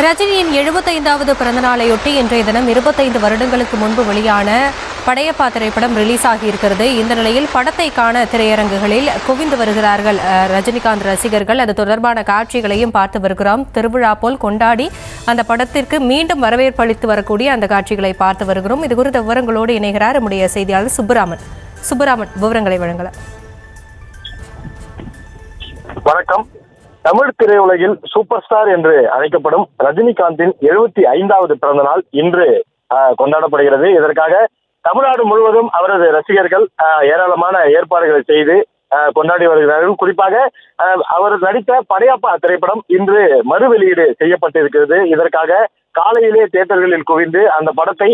ரஜினியின் 75வது பிறந்தநாளையொட்டி இன்றைய தினம் 25 வருடங்களுக்கு முன்பு வெளியான படையப்பா திரைப்படம் ரிலீஸ் ஆகியிருக்கிறது. இந்த நிலையில் படத்தை காண திரையரங்குகளில் குவிந்து வருகிறார்கள் ரஜினிகாந்த் ரசிகர்கள். அது தொடர்பான காட்சிகளையும் பார்த்து வருகிறோம். திருவிழா போல் கொண்டாடி அந்த படத்திற்கு மீண்டும் வரவேற்பு அளித்து வரக்கூடிய அந்த காட்சிகளை பார்த்து வருகிறோம். இது குறித்த விவரங்களோடு இணைகிறார் நம்முடைய செய்தியாளர் சுப்பராமன். விவரங்களை வழங்கலாம். வணக்கம். தமிழ் திரையுலகில் சூப்பர் ஸ்டார் என்று அழைக்கப்படும் ரஜினிகாந்தின் 75வது பிறந்த நாள் இன்று கொண்டாடப்படுகிறது. இதற்காக தமிழ்நாடு முழுவதும் அவரது ரசிகர்கள் ஏராளமான ஏற்பாடுகளை செய்து கொண்டாடி வருகிறார்கள். குறிப்பாக அவர் நடித்த படையப்பா திரைப்படம் இன்று மறு வெளியீடு செய்யப்பட்டிருக்கிறது. இதற்காக காலையிலே தியேட்டர்களில் குவிந்து அந்த படத்தை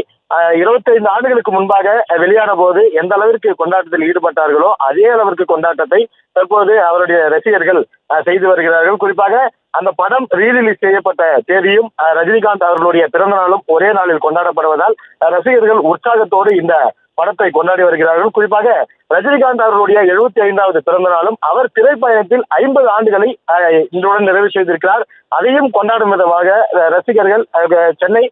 25 ஆண்டுகளுக்கு முன்பாக வெளியான போது எந்த அளவிற்கு கொண்டாட்டத்தில் ஈடுபட்டார்களோ அதே அளவிற்கு கொண்டாட்டத்தை தற்போது அவருடைய ரசிகர்கள் செய்து வருகிறார்கள். குறிப்பாக அந்த படம் ரீரிலீஸ் செய்யப்பட்ட தேதியும் ரஜினிகாந்த் அவர்களுடைய பிறந்த நாளும் ஒரே நாளில் கொண்டாடப்படுவதால் ரசிகர்கள் உற்சாகத்தோடு இந்த படத்தை கொண்டாடி வருகிறார்கள். குறிப்பாக ரஜினிகாந்த் அவர்களுடைய 75வது பிறந்த நாளும் அவர் திரைப்பயணத்தில் 50 ஆண்டுகளை இன்றுடன் நிறைவு செய்திருக்கிறார். அதையும் கொண்டாடும் விதமாக ரசிகர்கள் சென்னை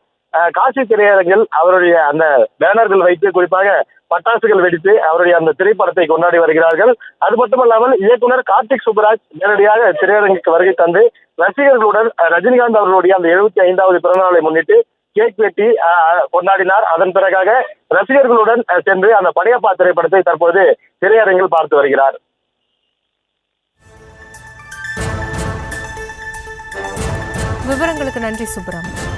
காசி திரையரங்கில் அவருடைய அந்த பேனர்கள் வைத்து குறிப்பாக பட்டாசுகள் வெடித்து அவருடைய அந்த திரைப்படத்தை கொண்டாடி வருகிறார்கள். அது மட்டுமல்லாமல் இயக்குனர் கார்த்திக் சுப்புராஜ் நேரடியாக திரையரங்குக்கு வருகை தந்து ரசிகர்களுடன் ரஜினிகாந்த் அவர்களுடைய அந்த 75வது பிறந்த நாளை முன்னிட்டு கேக் வெட்டி கொண்டாடினார். அதன் பிறகாக ரசிகர்களுடன் சென்று அந்த படையப்பா திரைப்படத்தை தற்போது திரையரங்கில் பார்த்து வருகிறார். விவரங்களுக்கு நன்றி சுப்பராமன்.